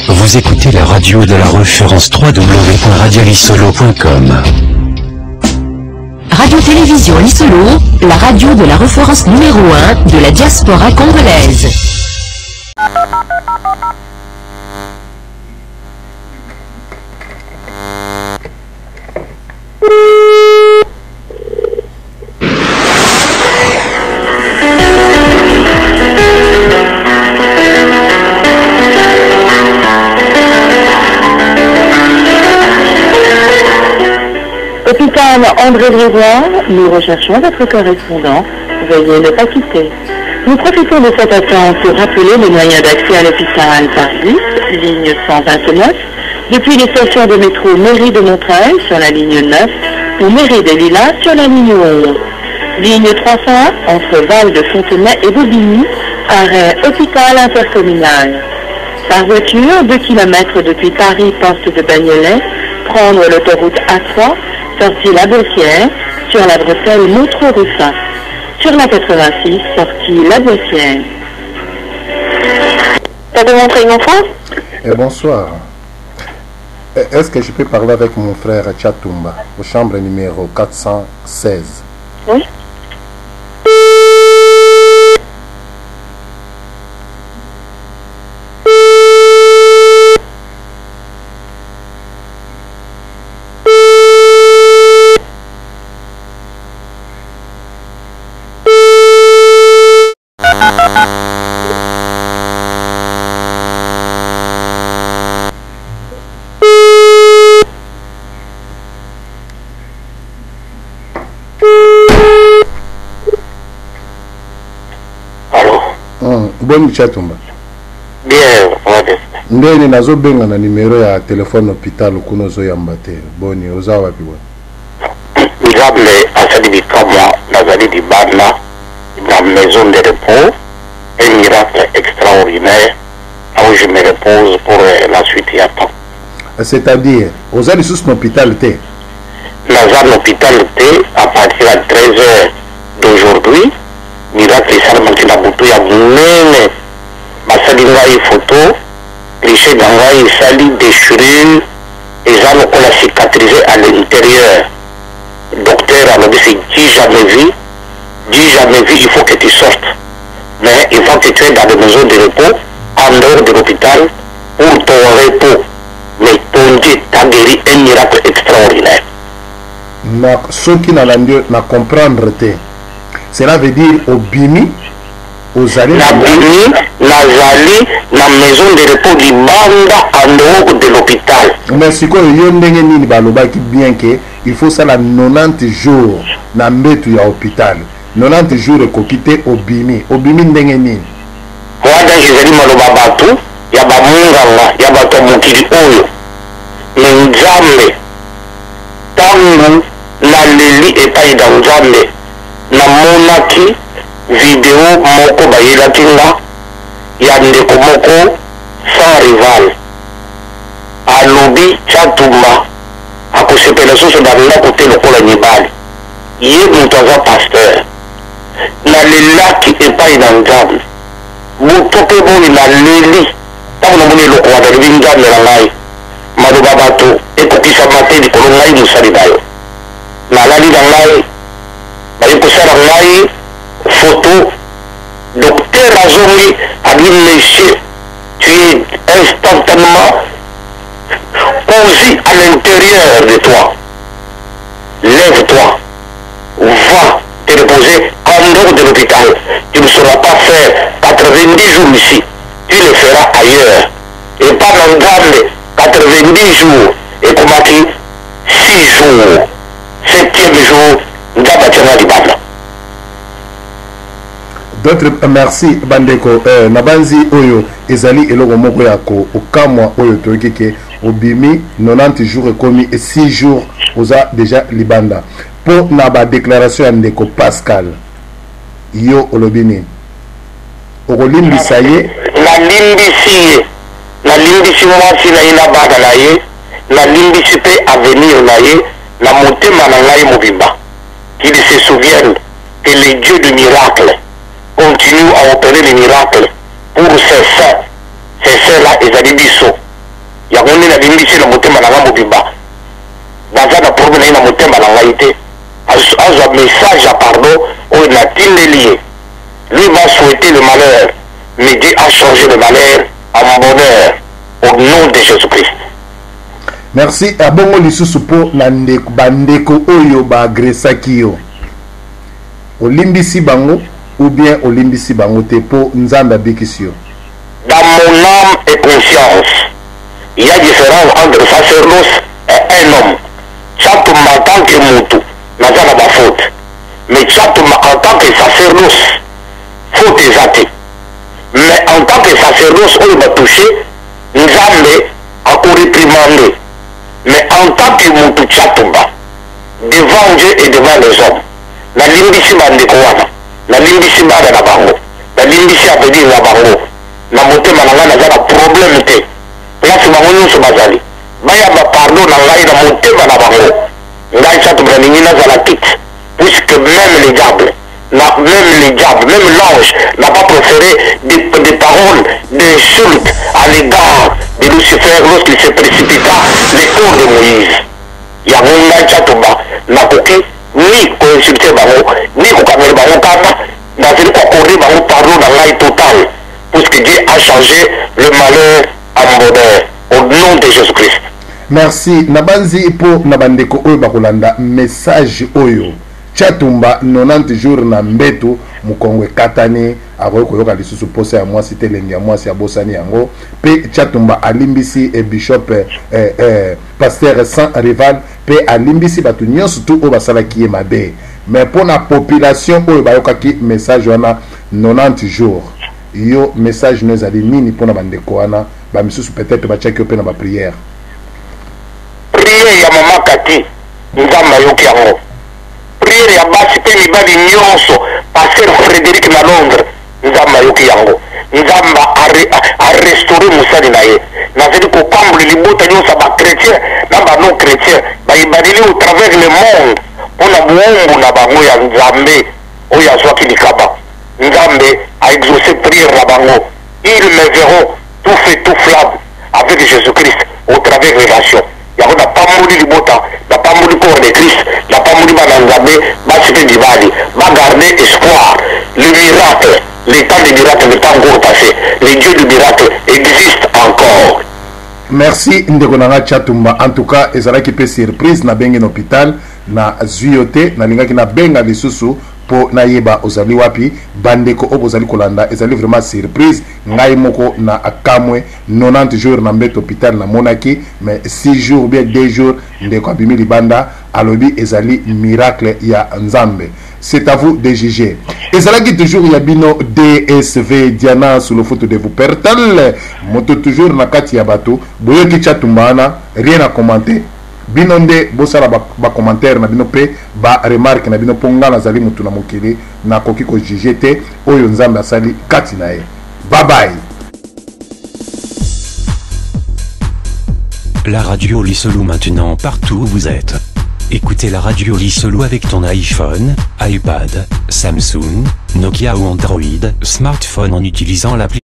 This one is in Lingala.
Vous écoutez la radio de la référence www.radialisolo.com. Radio-Télévision Lissolo, la radio de la référence numéro 1 de la diaspora congolaise. Hôpital André Grégoire, nous recherchons votre correspondant. Veuillez ne pas quitter. Nous profitons de cette attente pour rappeler les moyens d'accès à l'hôpital par bus, ligne 129, depuis les stations de métro Mairie de Montreuil sur la ligne 9 ou Mairie des Lilas sur la ligne 11. Ligne 301 entre Val de Fontenay et Bobigny, arrêt Hôpital Intercommunal. Par voiture, 2 km depuis Paris, poste de Bagnolet, prendre l'autoroute A3, sortie La Boissière, sur la bretelle Montreux-Ruffin. Sur la 86, sortie La Boissière. Ça peut montrer une enfant? Bonsoir. Est-ce que je peux parler avec mon frère Tchatumba, au chambre numéro 416? Oui. Bon Tchatumba. Bien, modeste. Ndeni nazo benga na numero ya telefone hôpital kuno zo yambate. Boni oza wapi bwana? Nzable asali bikamwa nazali dibana dans maison de repos, un miracle extraordinaire où je me repose pour la suite et attends. C'est-à-dire, aux allez sous l'hôpital T. Nazar l'hôpital T à partir de 13h d'aujourd'hui. Miracle Salmanti na butu ya munene basali ngai photo cliché ngai sali déchirure et ça me colle cicatrisé à l'intérieur. Docteur a dit c'est 10 jamais vu, il faut que tu sortes, mais il faut que tu es dans des maisons de repos en dehors de l'hôpital pour ton repos. Mais ton Dieu t'a guéri, un miracle extraordinaire. Ceux qui n'ont comprendre te. Cela veut dire au Bini, aux allées. La Bini, Nazali, la maison de repos du Banda en dehors de l'hôpital. Mais si quoi, il y a un baloba qui bien que il faut ça la 90 jours na mbetu ya hôpital. 90 jours et kokite au Bini. Au Bini ndengeni. Wada jizali maloba batu, ya ba munganga, ya ba tomukiri oyo. Nzambe, tangu na leli epai da Nzambe. Namonaki vidéo moko bayelaki nga ya ndeko moko sans rival alobi Tchatumba akosepela soso na ndako te lokola mibali ye moto aza pasteur nalelaki epai na Nzambe moto mpe boni naleli ntango namoni eloko wana lobi Nzambe na ngai maloba bato ekokisama te likolo ngai mosali na yo nalali na ngai baye kosala ngai photo docteur azongi abi monsieur tu es instantanément posé à l'intérieur de toi, lève-toi, va te reposer en dehors de l'hôpital, tu ne sauras pas faire 90 jours ici, tu le feras ailleurs et pas dans Nzambe 90 jours et komaki 6 jours, 7e jour d'autres merci bandeko nabanzi oyo ezali eloko moko ya ko okamwa oyo toyoki ke obimi 90 jours ekomi 6 jours oza déjà libanda po na ba déclaration ya ndeko Pascal yo olobi nini okolimbisa ye nalimbisi mwasi na ye na bana na ye nalimbisi mpe avenir na ye na motema na ngai mobimba qu'il se souvienne que le Dieu du miracle continue à opérer les miracles pour ces saints là ezali biso nalimbisi na motema na nga mobimba naza na problème na motema na ngai te azwa message ya pardon oyo natindeli ye. Lui va souhaiter le malheur, mais Dieu a changé le malheur en bonheur au nom de Jésus-Christ. Merci. Abongo lisusu po na bandeko oyo ba agressaki yo. Olimbisi bango ou bien olimbisi bango te po nzambe abikisi yo. Dans mon âme et conscience, il y a différence entre le sacerdoce et un homme. Chaque en tant que moutou, n'a pas de faute. Mais chaque en tant que sacerdoce, faute exacte. Mais en tant que sacerdoce, on va toucher, nzambe a réprimandé. Mais en tant que moutou chatumba, devant Dieu et devant les hommes, la limbisi bandeko wana, la limbisi bada na bango, la limbisi apedi na bango, na motema na nga naza na problème te. Place bango nyonso bazali. Baya ba pardon na ngai na motema na bango. Ngai chatumba ningi nazala quitte. Puisque même les diables, même l'ange n'a pas préféré des paroles d'insultes à l'égard de Lucifer lorsqu'il se précipita les tours de Moïse. Yamuna Chatuba n'a aucun ni consulté bango, ni kokamel bango kama, n'a fait accorder bango pardon dans l'ail total, puisque Dieu a changé le malheur en bonheur au nom de Jésus-Christ. Merci. Nabanzi po nabandeko oyo bakolanda message oyo. Chatumba 90 jours na mbeto mukongwe katani akoyo koyoka lisusu posa ya mwasi telenge ya mwasi ya bosani yango pe Chatumba alimbisi bishop pasteur sans rival pe alimbisi batu nyonso tu oyo basalaki ye mabe mais pour la population oyo bayokaki message wana 90 jours yo message no ezali nini mpona bandeko wana bamisusu peut-être batiaki yo mpe na baprière priere ya mama kati nzambe ayoki yango priere ya basi mpe mibali nyonso paster Frédéric na Londres nzambe ayoki yango nzambe arestaure mosali na ye nazali kokambola libota nyonso ya bachrétien na banon chrétien bayibaleli au travers le monde mpona bowumbu na bango ya nzambe oyo azwaki likaba nzambe aexauce priere na bango ils me verront tout fait tout flamme avec Jésus-Christ au travers relation yango napamboli libota napamboli corps de Christ napamboli bana nzambe basipe mibali bagarde espoir le miracle le temps de miracle n'est pas encore passé le Dieu du miracle existe encore. Merci ndeko nanga Chatumba. En tout cas ezalaki pe surprise na bengi na hôpital na zuyote na lingaki na benga lisusu po na yeba ozali wapi bandeko obo ozali kolanda ezali vraiment surprise ngai moko na akamwe 90 jours na mbeto hôpital na monaki mais 6 jours bien 2 jours ndeko abimi libanda alobi ezali miracle ya nzambe. C'est à vous de juger. Ezalaki toujours yabino DSV Diana sous le photo de vous pertal moto toujours na kati ya bato boyoki Chatumba rien à commenter. Binonde bosala ba commentaire na bino pe ba remarque na bino ponga na zali mutu na mokili na koki ko juger te oyo nzambe asali kati na ye. Bye bye. La radio Liselou maintenant partout où vous êtes. Écoutez la radio Liselou avec ton iPhone, iPad, Samsung, Nokia ou Android, smartphone en utilisant l'appli